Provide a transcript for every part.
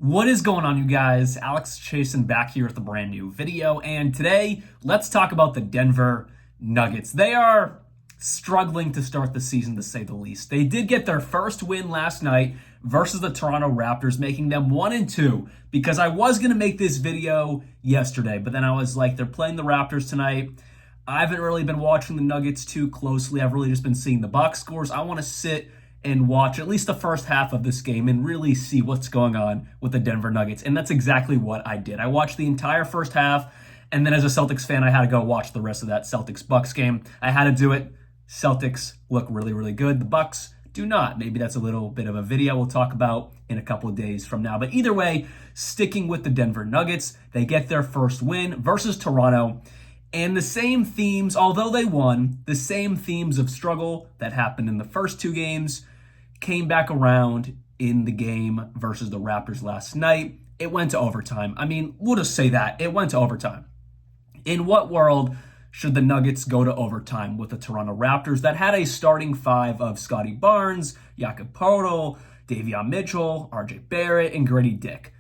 What is going on, you guys? Alex Chasen back here with a brand new video, and today let's talk about the Denver Nuggets. They are struggling to start the season, to say the least. They did get their first win last night versus the Toronto Raptors, making them 1-2, because I was going to make this video yesterday, but then I was like, they're playing the Raptors tonight. I haven't really been watching the Nuggets too closely. I've really just been seeing the box scores. I want to sit and watch at least the first half of this game and really see what's going on with the Denver Nuggets. And that's exactly what I did. I watched the entire first half, and then as a Celtics fan, I had to go watch the rest of that Celtics-Bucks game. I had to do it. Celtics look really, really good. The Bucks do not. Maybe that's a little bit of a video we'll talk about in a couple of days from now. But either way, sticking with the Denver Nuggets, they get their first win versus Toronto. And the same themes, although they won, the same themes of struggle that happened in the first two games came back around in the game versus the Raptors last night. It went to overtime. I mean, we'll just say that. It went to overtime. In what world should the Nuggets go to overtime with the Toronto Raptors that had a starting five of Scotty Barnes, Jakob Poeltl, Davion Mitchell, RJ Barrett, and Grady Dick?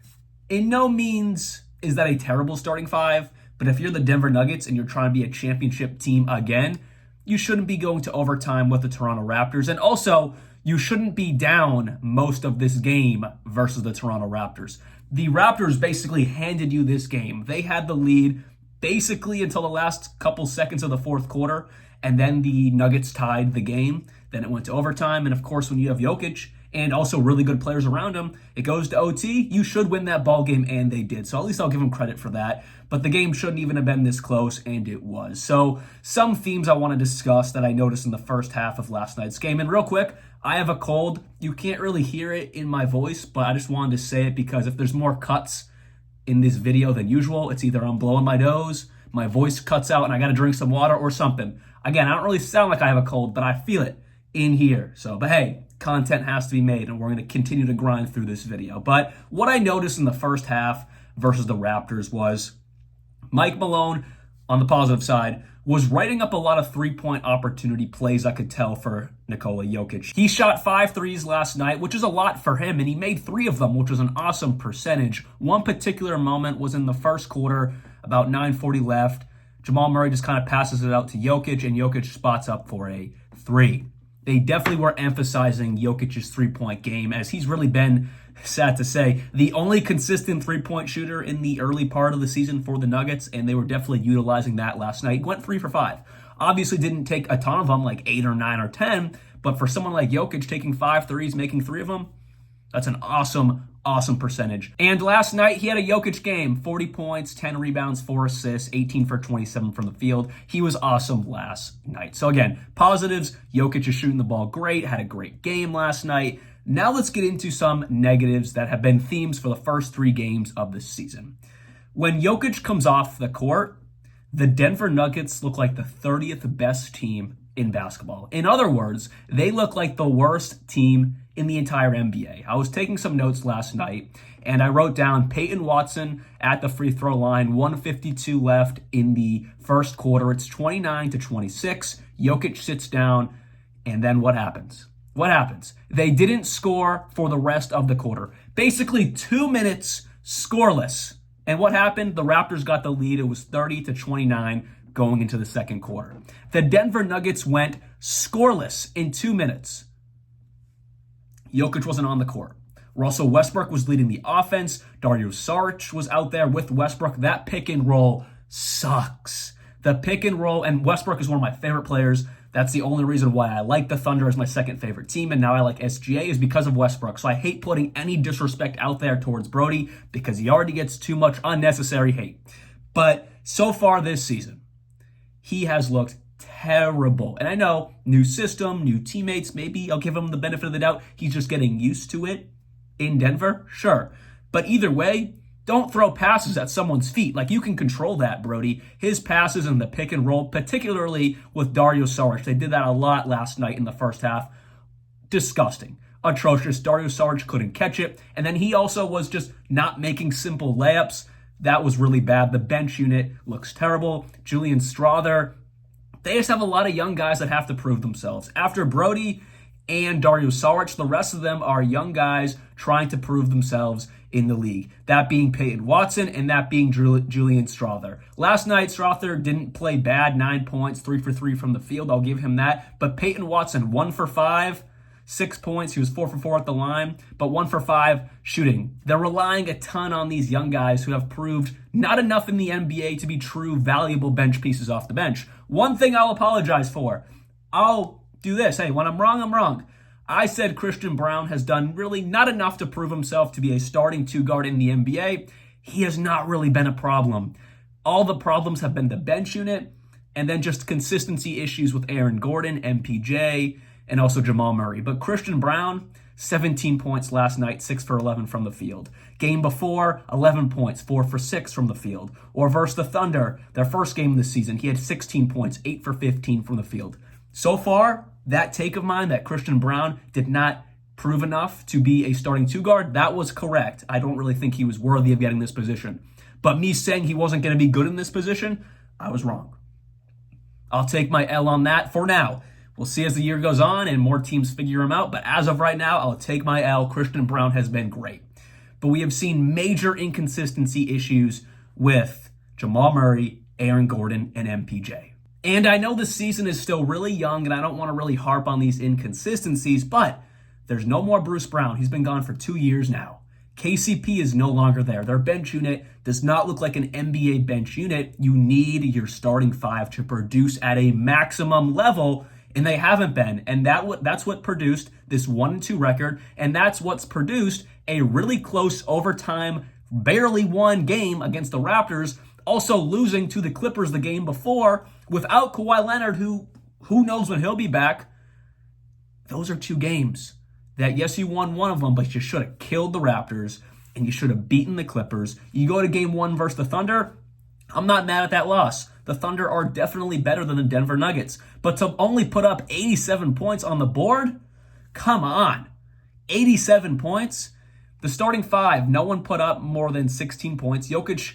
In no means is that a terrible starting five, but if you're the Denver Nuggets and you're trying to be a championship team again, you shouldn't be going to overtime with the Toronto Raptors. And also, you shouldn't be down most of this game versus the Toronto Raptors. The Raptors basically handed you this game. They had the lead basically until the last couple seconds of the fourth quarter, and then the Nuggets tied the game. Then it went to overtime, and of course, when you have Jokic and also really good players around him, it goes to OT. You should win that ball game, and they did. So at least I'll give them credit for that. But the game shouldn't even have been this close, and it was. So some themes I want to discuss that I noticed in the first half of last night's game. And real quick, I have a cold. You can't really hear it in my voice, but I just wanted to say it because if there's more cuts in this video than usual, it's either I'm blowing my nose, my voice cuts out, and I got to drink some water or something. Again, I don't really sound like I have a cold, but I feel it in here. So, but hey, content has to be made, and we're going to continue to grind through this video. But what I noticed in the first half versus the Raptors was Mike Malone, on the positive side, was writing up a lot of three-point opportunity plays, I could tell, for Nikola Jokic. He shot 5 threes last night, which is a lot for him, and he made 3 of them, which was an awesome percentage. One particular moment was in the first quarter, about 9:40 left. Jamal Murray just kind of passes it out to Jokic, and Jokic spots up for a 3. They definitely were emphasizing Jokic's three-point game, as he's really been, sad to say, the only consistent three-point shooter in the early part of the season for the Nuggets, and they were definitely utilizing that last night. Went 3 for 5. Obviously didn't take a ton of them, like 8 or 9 or 10, but for someone like Jokic taking 5 threes, making 3 of them, that's an awesome percentage. And last night, he had a Jokic game. 40 points, 10 rebounds, 4 assists, 18 for 27 from the field. He was awesome last night. So again, positives, Jokic is shooting the ball great, had a great game last night. Now let's get into some negatives that have been themes for the first 3 games of the season. When Jokic comes off the court, the Denver Nuggets look like the 30th best team in basketball. In other words, they look like the worst team in the entire NBA. I was taking some notes last night, and I wrote down Peyton Watson at the free throw line, 1:52 left in the first quarter. It's 29-26. Jokic sits down, and then what happens? What happens? They didn't score for the rest of the quarter. Basically 2 minutes scoreless. And what happened? The Raptors got the lead. It was 30-29 going into the second quarter. The Denver Nuggets went scoreless in 2 minutes. Jokic wasn't on the court. Russell Westbrook was leading the offense. Dario Saric was out there with Westbrook. That pick and roll sucks. The pick and roll, and Westbrook is one of my favorite players. That's the only reason why I like the Thunder as my second favorite team, and now I like SGA is because of Westbrook. So I hate putting any disrespect out there towards Brody because he already gets too much unnecessary hate. But so far this season, he has looked terrible. And I know, new system, new teammates, maybe I'll give him the benefit of the doubt. He's just getting used to it in Denver, sure. But either way, don't throw passes at someone's feet. Like, you can control that, Brody. His passes in the pick and roll, particularly with Dario Saric. They did that a lot last night in the first half. Disgusting. Atrocious. Dario Saric couldn't catch it. And then he also was just not making simple layups. That was really bad. The bench unit looks terrible. Julian Strawther. They just have a lot of young guys that have to prove themselves. After Brody and Dario Saric. The rest of them are young guys trying to prove themselves in the league. That being Peyton Watson and that being Julian Strawther. Last night, Strawther didn't play bad, 9 points, 3 for 3 from the field. I'll give him that. But Peyton Watson, 1 for 5, 6 points. He was 4 for 4 at the line, but 1 for 5 shooting. They're relying a ton on these young guys who have proved not enough in the NBA to be true valuable bench pieces off the bench. One thing I'll apologize for. I'll do this. Hey, when I'm wrong, I'm wrong. I said Christian Braun has done really not enough to prove himself to be a starting two guard in the NBA. He has not really been a problem. All the problems have been the bench unit and then just consistency issues with Aaron Gordon, MPJ, and also Jamal Murray. But Christian Braun, 17 points last night, 6 for 11 from the field. Game before, 11 points, 4 for 6 from the field. Or versus the Thunder, their first game of the season, he had 16 points, 8 for 15 from the field. So far, that take of mine that Christian Braun did not prove enough to be a starting two guard, that was correct. I don't really think he was worthy of getting this position. But me saying he wasn't going to be good in this position, I was wrong. I'll take my L on that for now. We'll see as the year goes on and more teams figure him out. But as of right now, I'll take my L. Christian Braun has been great. But we have seen major inconsistency issues with Jamal Murray, Aaron Gordon, and MPJ. And I know the season is still really young, and I don't want to really harp on these inconsistencies, but there's no more Bruce Brown. He's been gone for 2 years now. KCP is no longer there. Their bench unit does not look like an NBA bench unit. You need your starting five to produce at a maximum level, and they haven't been. And that's what produced this 1-2 record, and that's what's produced a really close overtime, barely won game against the Raptors, also losing to the Clippers the game before without Kawhi Leonard, who knows when he'll be back. Those are 2 games that, yes, you won one of them, but you should have killed the Raptors and you should have beaten the Clippers. You go to game 1 versus the Thunder, I'm not mad at that loss. The Thunder are definitely better than the Denver Nuggets. But to only put up 87 points on the board? Come on. 87 points? The starting five, no one put up more than 16 points. Jokic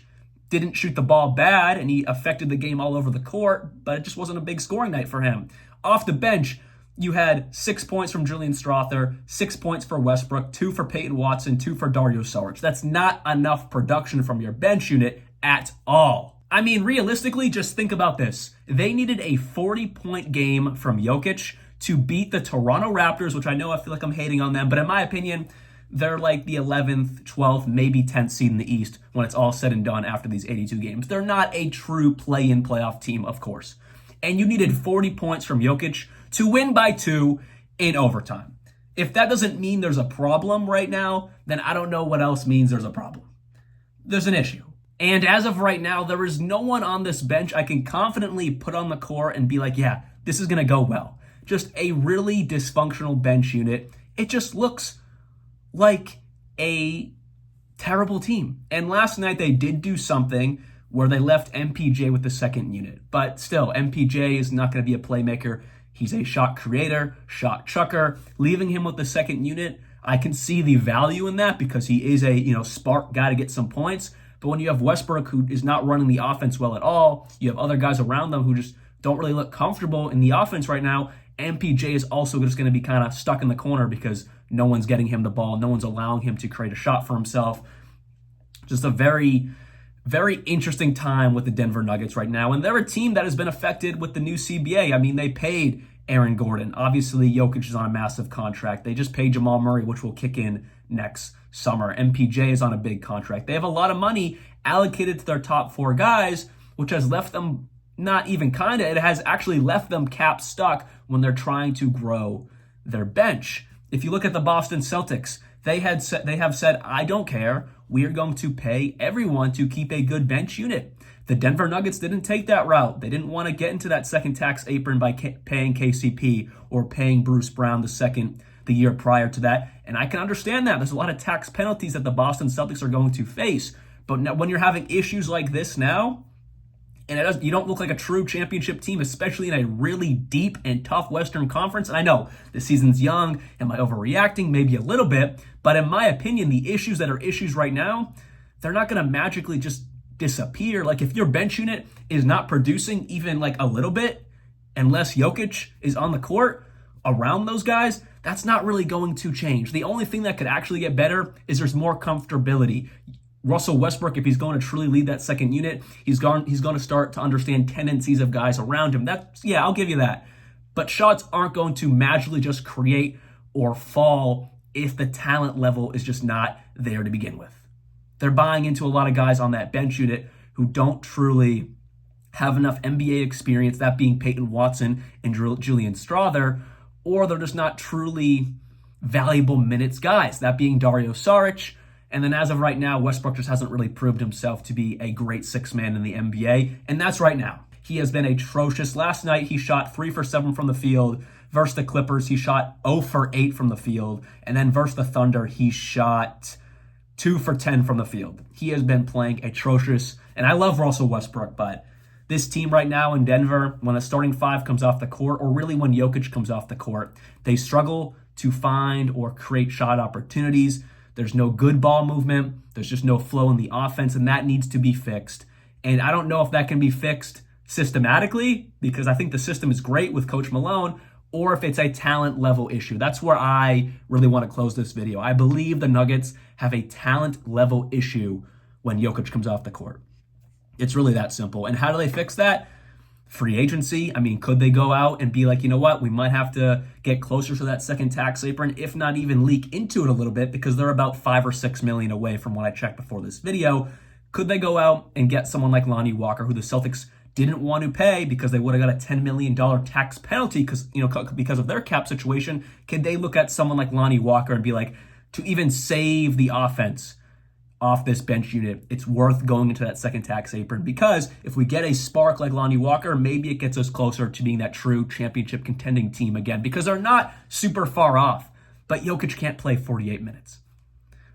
didn't shoot the ball bad, and he affected the game all over the court, but it just wasn't a big scoring night for him. Off the bench, you had 6 points from Julian Strawther, 6 points for Westbrook, 2 for Peyton Watson, 2 for Dario Saric. That's not enough production from your bench unit at all. I mean, realistically, just think about this. They needed a 40-point game from Jokic to beat the Toronto Raptors, which I know I feel like I'm hating on them, but in my opinion, they're like the 11th, 12th, maybe 10th seed in the East when it's all said and done after these 82 games. They're not a true play-in playoff team, of course. And you needed 40 points from Jokic to win by 2 in overtime. If that doesn't mean there's a problem right now, then I don't know what else means there's a problem. There's an issue. And as of right now, there is no one on this bench I can confidently put on the court and be like, yeah, this is going to go well. Just a really dysfunctional bench unit. It just looks like a terrible team. And last night they did do something where they left MPJ with the second unit. But still, MPJ is not going to be a playmaker. He's a shot creator, shot chucker. Leaving him with the second unit, I can see the value in that because he is a spark guy to get some points. But when you have Westbrook, who is not running the offense well at all, you have other guys around them who just don't really look comfortable in the offense right now. MPJ is also just going to be kind of stuck in the corner because no one's getting him the ball. No one's allowing him to create a shot for himself. Just a very, very interesting time with the Denver Nuggets right now. And they're a team that has been affected with the new CBA. I mean, they paid Aaron Gordon. Obviously, Jokic is on a massive contract. They just paid Jamal Murray, which will kick in next summer. MPJ is on a big contract. They have a lot of money allocated to their top 4 guys, which has left them not even kind of, it has actually left them cap stuck when they're trying to grow their bench. If you look at the Boston Celtics, they have said, I don't care. We are going to pay everyone to keep a good bench unit. The Denver Nuggets didn't take that route. They didn't want to get into that second tax apron by paying KCP or paying Bruce Brown the year prior to that. And I can understand that. There's a lot of tax penalties that the Boston Celtics are going to face. But now, when you're having issues like this now, and you don't look like a true championship team, especially in a really deep and tough Western Conference. And I know the season's young. Am I overreacting? Maybe a little bit. But in my opinion, the issues that are issues right now, they're not going to magically just disappear. Like if your bench unit is not producing even like a little bit, unless Jokic is on the court around those guys, that's not really going to change. The only thing that could actually get better is there's more comfortability. Russell Westbrook, if he's going to truly lead that second unit, he's going to start to understand tendencies of guys around him. Yeah, I'll give you that. But shots aren't going to magically just create or fall if the talent level is just not there to begin with. They're buying into a lot of guys on that bench unit who don't truly have enough NBA experience, that being Peyton Watson and Julian Strawther, or they're just not truly valuable minutes guys, that being Dario Saric. And then as of right now, Westbrook just hasn't really proved himself to be a great sixth man in the NBA, and that's right now. He has been atrocious. Last night, he shot 3 for 7 from the field. Versus the Clippers, he shot 0 for 8 from the field. And then versus the Thunder, he shot 2 for 10 from the field. He has been playing atrocious, and I love Russell Westbrook, but this team right now in Denver, when a starting five comes off the court, or really when Jokic comes off the court, they struggle to find or create shot opportunities. There's no good ball movement. There's just no flow in the offense, and that needs to be fixed. And I don't know if that can be fixed systematically, because I think the system is great with Coach Malone, or if it's a talent level issue. That's where I really want to close this video. I believe the Nuggets have a talent level issue when Jokic comes off the court. It's really that simple. And how do they fix that? Free agency. I mean, could they go out and be like, you know what, we might have to get closer to that second tax apron, if not even leak into it a little bit, because they're about $5 or $6 million away from what I checked before this video. Could they go out and get someone like Lonnie Walker, who the Celtics didn't want to pay because they would have got a $10 million tax penalty because of their cap situation? Could they look at someone like Lonnie Walker and be like, to even save the offense off this bench unit, it's worth going into that second tax apron, because if we get a spark like Lonnie Walker, maybe it gets us closer to being that true championship contending team again, because they're not super far off, but Jokic can't play 48 minutes.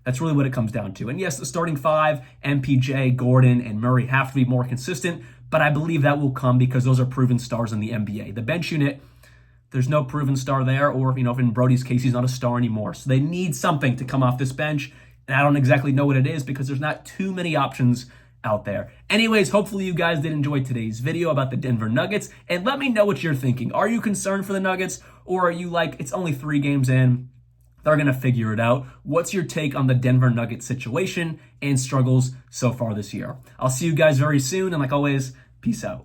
That's really what it comes down to. And yes, the starting five, MPJ, Gordon, and Murray have to be more consistent, but I believe that will come because those are proven stars in the NBA. The bench unit, there's no proven star there, or, if in Brody's case, he's not a star anymore. So they need something to come off this bench, and I don't exactly know what it is because there's not too many options out there. Anyways, hopefully you guys did enjoy today's video about the Denver Nuggets, and let me know what you're thinking. Are you concerned for the Nuggets, or are you like, it's only 3 games in, they're going to figure it out? What's your take on the Denver Nuggets situation and struggles so far this year? I'll see you guys very soon, and like always, peace out.